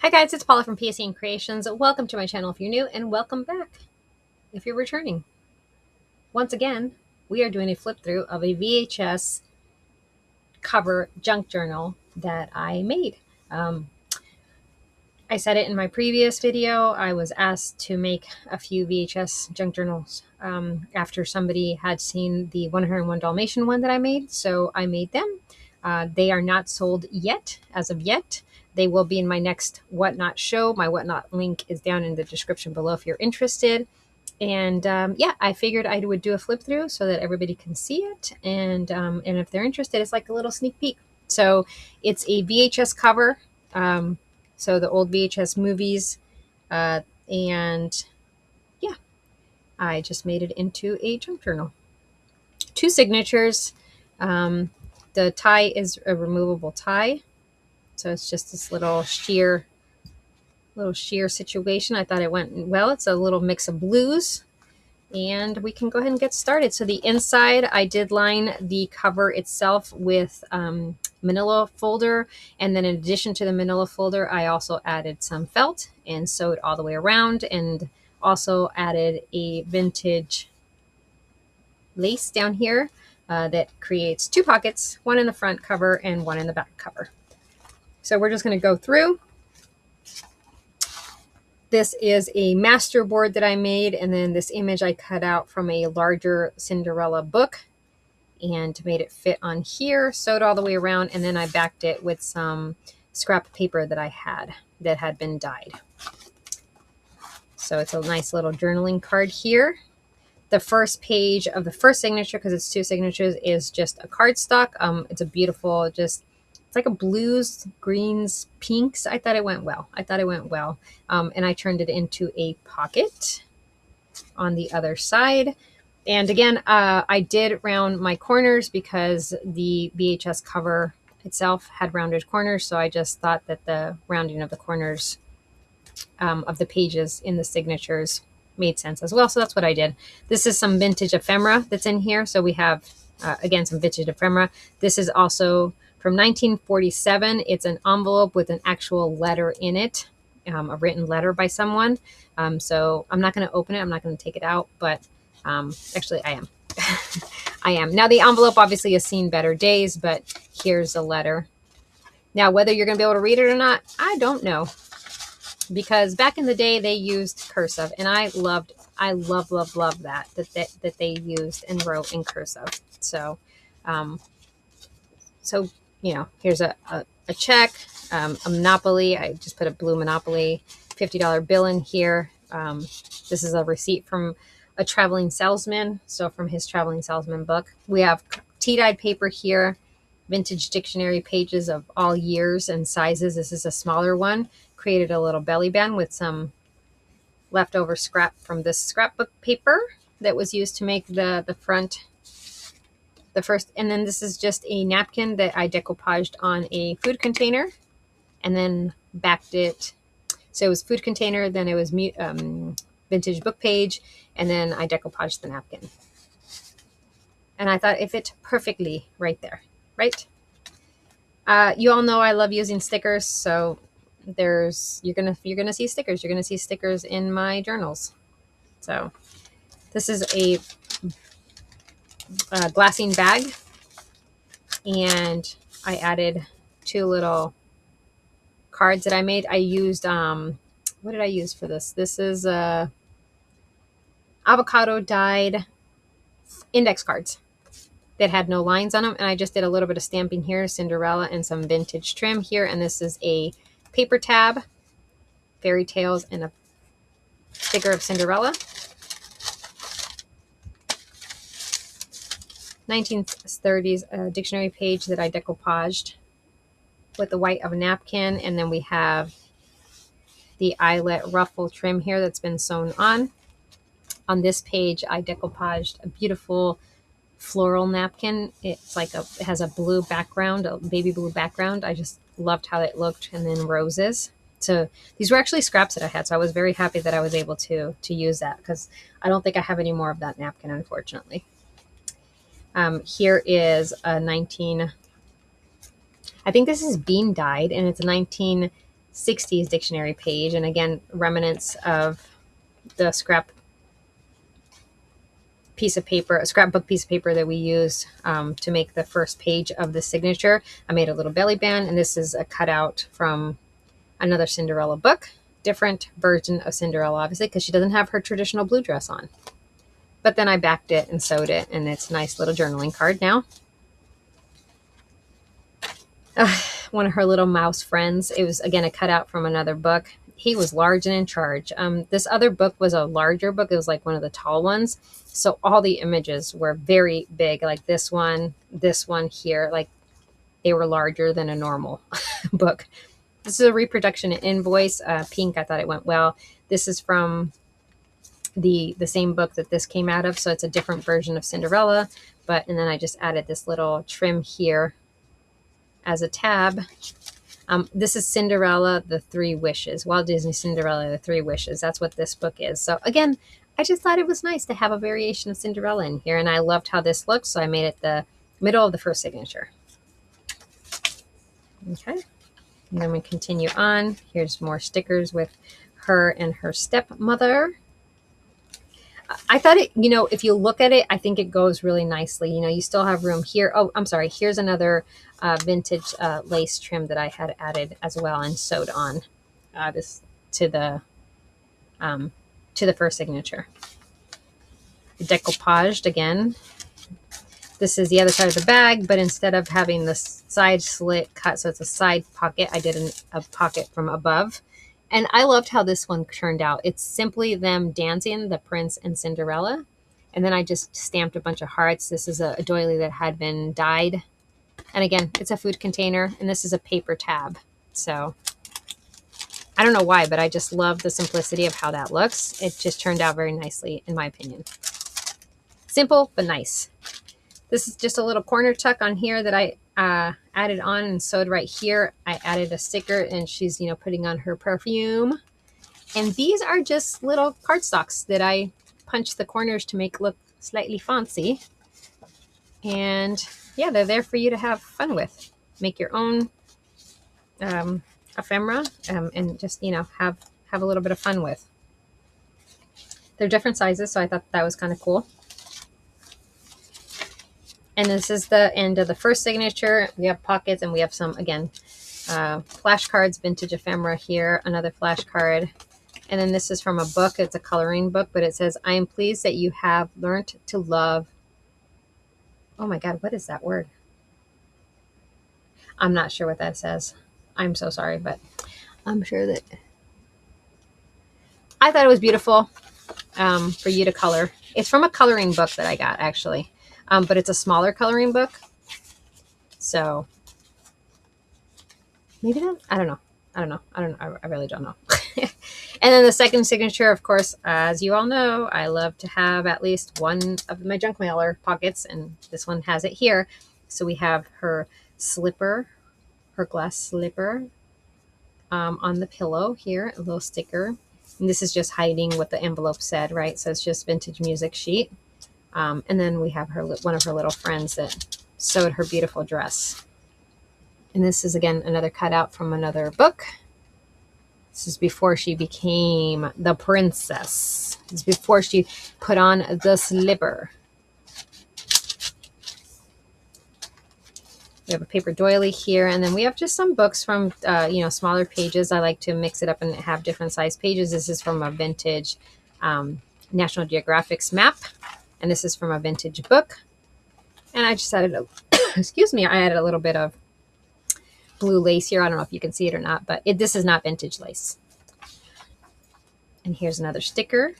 Hi guys, it's Paula from PSN Creations. Welcome to my channel if you're new, and welcome back if you're returning. Once again, we are doing a flip through of a VHS cover junk journal that I made. I said it in my previous video. I was asked to make a few VHS junk journals after somebody had seen the 101 Dalmatian one that I made, so I made them. They are not sold yet, as of yet. They will be in my next Whatnot show. My Whatnot link is down in the description below if you're interested. And yeah, I figured I would do a flip through so that everybody can see it. And if they're interested, it's like a little sneak peek. So it's a VHS cover. So the old VHS movies. And yeah, I just made it into a junk journal. Two signatures. The tie is a removable tie. So it's just this little sheer situation. I thought it went well. It's a little mix of blues, and we can go ahead and get started. So the inside, I did line the cover itself with manila folder, and then in addition to the manila folder, I also added some felt and sewed all the way around, and also added a vintage lace down here that creates two pockets, one in the front cover and one in the back cover. So we're just going to go through. This is a master board that I made, and then this image I cut out from a larger Cinderella book and made it fit on here, sewed all the way around, and then I backed it with some scrap paper that I had that had been dyed. So it's a nice little journaling card here. The first page of the first signature, because it's two signatures, is just a cardstock. It's a beautiful, it's like a blues, greens, pinks. I thought it went well. And I turned it into a pocket on the other side. And again, I did round my corners because the VHS cover itself had rounded corners. So I just thought that the rounding of the corners of the pages in the signatures made sense as well. So that's what I did. This is some vintage ephemera that's in here. So we have, again, some vintage ephemera. This is also from 1947. It's an envelope with an actual letter in it, a written letter by someone. So I'm not going to open it. I'm not going to take it out, but actually I am. I am. Now the envelope obviously has seen better days, but here's a letter. Now, whether you're going to be able to read it or not, I don't know. Because back in the day they used cursive, and I love that they used and wrote in cursive. So you know, here's a check, a Monopoly. I just put a blue Monopoly $50 bill in here. This is a receipt from a traveling salesman, so from his traveling salesman book. We have tea-dyed paper here, vintage dictionary pages of all years and sizes. This is a smaller one. Created a little belly band with some leftover scrap from this scrapbook paper that was used to make the front, the first. And then this is just a napkin that I decoupaged on a food container and then backed it. So it was food container, then it was vintage book page, and then I decoupaged the napkin. And I thought it fit perfectly right there, right? You all know I love using stickers, so you're gonna see stickers. You're gonna see stickers in my journals. So this is a glassine bag, and I added two little cards that I made. I used what did I use for this? This is avocado dyed index cards that had no lines on them, and I just did a little bit of stamping here, Cinderella, and some vintage trim here. And this is a paper tab, fairy tales, and a sticker of Cinderella. 1930s dictionary page that I decoupaged with the white of a napkin. And then we have the eyelet ruffle trim here that's been sewn on. On this page, I decoupaged a beautiful floral napkin. It's like it has a blue background, a baby blue background. I just loved how it looked, and then roses. So these were actually scraps that I had, so I was very happy that I was able to use that, because I don't think I have any more of that napkin, unfortunately. Here is a I think this is bean dyed, and it's a 60s dictionary page. And again, remnants of the scrapbook piece of paper that we used to make the first page of the signature. I made a little belly band, and this is a cutout from another Cinderella book. Different version of Cinderella, obviously, because she doesn't have her traditional blue dress on. But then I backed it and sewed it, and it's a nice little journaling card now. One of her little mouse friends. It was, again, a cutout from another book. He was large and in charge. This other book was a larger book. It was like one of the tall ones. So all the images were very big, like this one here, like they were larger than a normal book. This is a reproduction invoice, pink. I thought it went well. This is from the same book that this came out of. So it's a different version of Cinderella, and then I just added this little trim here as a tab. This is Cinderella, The Three Wishes. Walt Disney Cinderella, The Three Wishes. That's what this book is. So again, I just thought it was nice to have a variation of Cinderella in here, and I loved how this looks, so I made it the middle of the first signature. Okay, and then we continue on. Here's more stickers with her and her stepmother. I thought it, if you look at it, I think it goes really nicely. You still have room here. Oh, I'm sorry. Here's another vintage lace trim that I had added as well and sewed on this to the first signature. Decoupaged again. This is the other side of the bag, but instead of having the side slit cut, so it's a side pocket, I did a pocket from above. And I loved how this one turned out. It's simply them dancing, the prince and Cinderella. And then I just stamped a bunch of hearts. This is a doily that had been dyed. And again, it's a food container, and this is a paper tab. So I don't know why, but I just love the simplicity of how that looks. It just turned out very nicely, in my opinion. Simple, but nice. This is just a little corner tuck on here that I added on and sewed right here. I added a sticker, and she's, putting on her perfume. And these are just little cardstocks that I punched the corners to make look slightly fancy. And yeah, they're there for you to have fun with. Make your own ephemera and just, have a little bit of fun with. They're different sizes, so I thought that was kind of cool. And this is the end of the first signature. We have pockets, and we have some, again, flashcards, vintage ephemera here, another flashcard. And then this is from a book. It's a coloring book, but it says, I am pleased that you have learned to love. Oh my God, what is that word? I'm not sure what that says. I'm so sorry, but I'm sure that I thought it was beautiful for you to color. It's from a coloring book that I got, actually. But it's a smaller coloring book. So maybe that, I don't know. I really don't know. And then the second signature, of course, as you all know, I love to have at least one of my junk mailer pockets, and this one has it here. So we have her slipper, her glass slipper on the pillow here, a little sticker. And this is just hiding what the envelope said, right? So it's just vintage music sheet. And then we have one of her little friends that sewed her beautiful dress. And this is, again, another cutout from another book. This is before she became the princess. This is before she put on the slipper. We have a paper doily here, and then we have just some books from, smaller pages. I like to mix it up and have different size pages. This is from a vintage National Geographic's map. And this is from a vintage book. And I just added I added a little bit of blue lace here. I don't know if you can see it or not, but this is not vintage lace. And here's another sticker.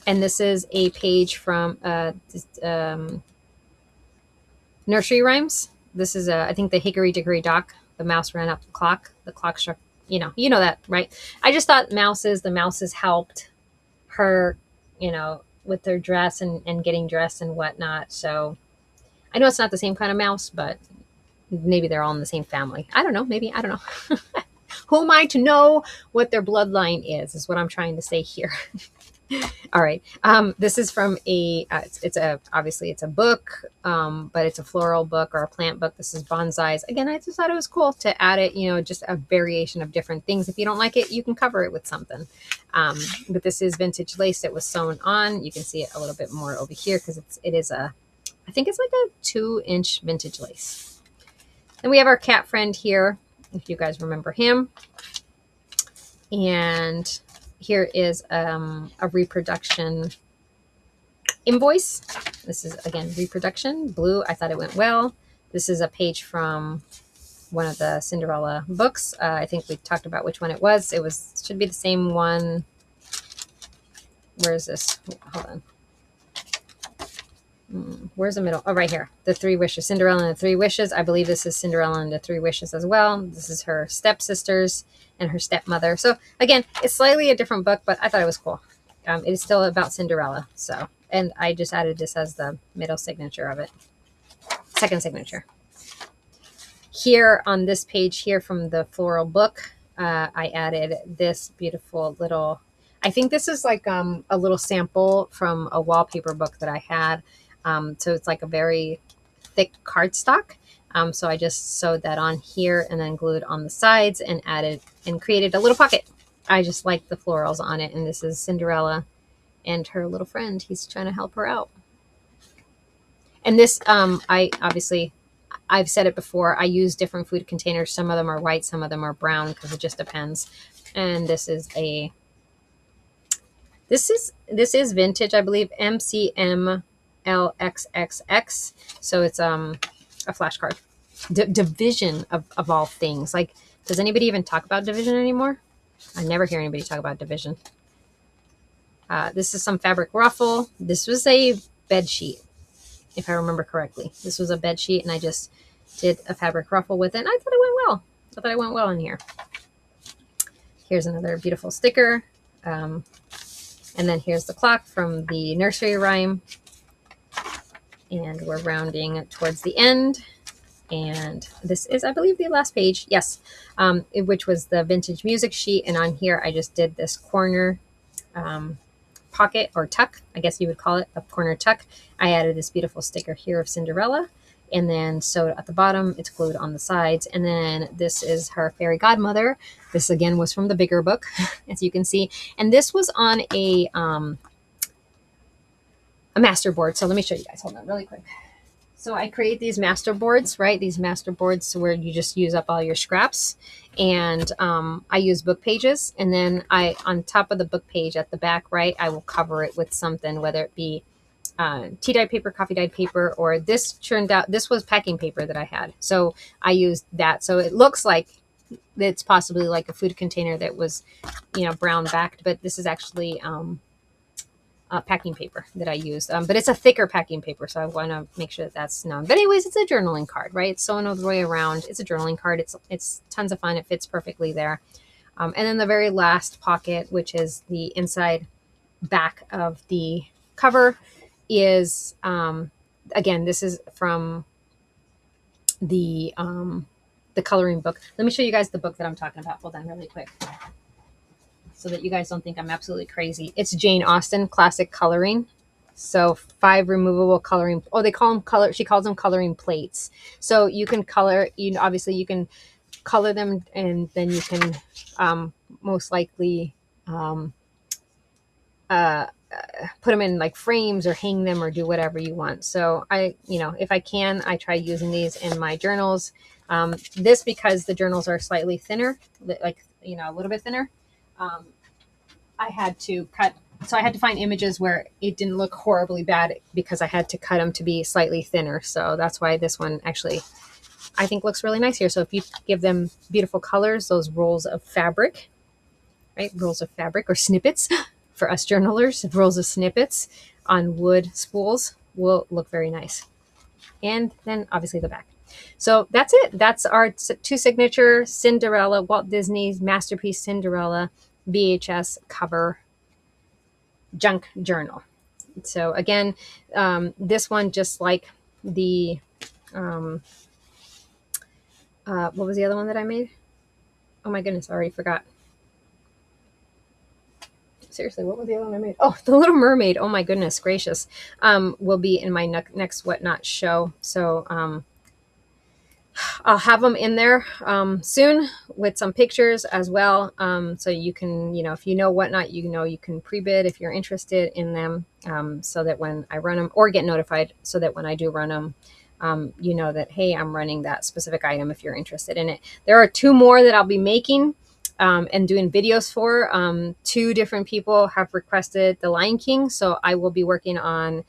And this is a page from nursery rhymes. This is, I think, the Hickory Dickory Dock. The mouse ran up the clock. The clock struck, you know that, right? I just thought the mouses helped her, with their dress and getting dressed and whatnot. So I know it's not the same kind of mouse, but maybe they're all in the same family. I don't know. Maybe, I don't know. Who am I to know what their bloodline is what I'm trying to say here. All right. This is from a, it's a, obviously it's a book, but it's a floral book or a plant book. This is bonsais. Again, I just thought it was cool to add it, just a variation of different things. If you don't like it, you can cover it with something. But this is vintage lace that was sewn on. You can see it a little bit more over here because it is a, I think it's like a 2-inch vintage lace. Then we have our cat friend here, if you guys remember him. And here is a reproduction invoice. This is, again, reproduction, blue. I thought it went well. This is a page from one of the Cinderella books. I think we talked about which one it was. Should be the same one. Where is this? Hold on. Where's the middle? Oh, right here. The Three Wishes. Cinderella and the Three Wishes. I believe this is Cinderella and the Three Wishes as well. This is her stepsisters and her stepmother. So again, it's slightly a different book, but I thought it was cool. It is still about Cinderella. So, and I just added this as the middle signature of it. Second signature. Here on this page here from the floral book, I added this beautiful little, I think this is like a little sample from a wallpaper book that I had. So it's like a very thick cardstock. So I just sewed that on here and then glued on the sides and added and created a little pocket. I just like the florals on it. And this is Cinderella and her little friend. He's trying to help her out. And this, I've said it before, I use different food containers. Some of them are white, some of them are brown because it just depends. And this is vintage, I believe, MCMLXXX. So it's a flashcard. Division of all things. Like, does anybody even talk about division anymore? I never hear anybody talk about division. This is some fabric ruffle. This was a bed sheet, if I remember correctly. This was a bed sheet, and I just did a fabric ruffle with it, and I thought it went well. I thought it went well in here. Here's another beautiful sticker. And then here's the clock from the nursery rhyme. And we're rounding towards the end. And this is, I believe, the last page. Yes, which was the vintage music sheet. And on here, I just did this corner pocket or tuck, I guess you would call it, a corner tuck. I added this beautiful sticker here of Cinderella, and then sewed at the bottom. It's glued on the sides. And then this is her fairy godmother. This again was from the bigger book, as you can see. And this was on a master board. So let me show you guys. Hold on really quick. So I create these master boards, right? These master boards where you just use up all your scraps. And I use book pages. And then on top of the book page at the back, right, I will cover it with something, whether it be tea dyed paper, coffee dyed paper, or this was packing paper that I had. So I used that. So it looks like it's possibly like a food container that was, brown backed, but this is actually packing paper that I used. But it's a thicker packing paper, so I want to make sure that that's known. But anyways, it's a journaling card, right? It's sewn all the way around. It's a journaling card. It's tons of fun. It fits perfectly there. And then the very last pocket, which is the inside back of the cover, is again, this is from the coloring book. Let me show you guys the book that I'm talking about. Hold on really quick, so that you guys don't think I'm absolutely crazy. It's Jane Austen Classic Coloring. So 5 removable coloring. Oh, they call them color. She calls them coloring plates. So you can color. Obviously you can color them, and then you can most likely put them in like frames or hang them or do whatever you want. So if I can, I try using these in my journals. This, because the journals are slightly thinner, like a little bit thinner. I had to find images where it didn't look horribly bad, because I had to cut them to be slightly thinner. So that's why this one actually, I think, looks really nice here. So if you give them beautiful colors, those rolls of fabric, right? Rolls of fabric, or snippets for us journalers, rolls of snippets on wood spools will look very nice. And then obviously the back. So that's it. That's our 2 signature Cinderella, Walt Disney's masterpiece Cinderella VHS cover junk journal. So again, this one, just like the what was the other one that I made? Oh my goodness, I already forgot. seriously, what was the other one I made? Oh, The Little Mermaid. Oh my goodness gracious. Will be in my next Whatnot show. So I'll have them in there soon with some pictures as well. So you can, if you know Whatnot, you can pre-bid if you're interested in them, so that when I run them, or get notified so that when I do run them, you know that, hey, I'm running that specific item if you're interested in it. There are 2 more that I'll be making and doing videos for. 2 different people have requested the Lion King. So I will be working on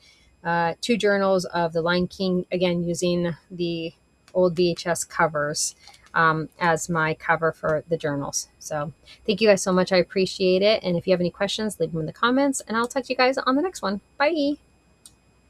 2 journals of the Lion King, again, using the old VHS covers as my cover for the journals. So thank you guys so much. I appreciate it. And if you have any questions, leave them in the comments, and I'll talk to you guys on the next one. Bye.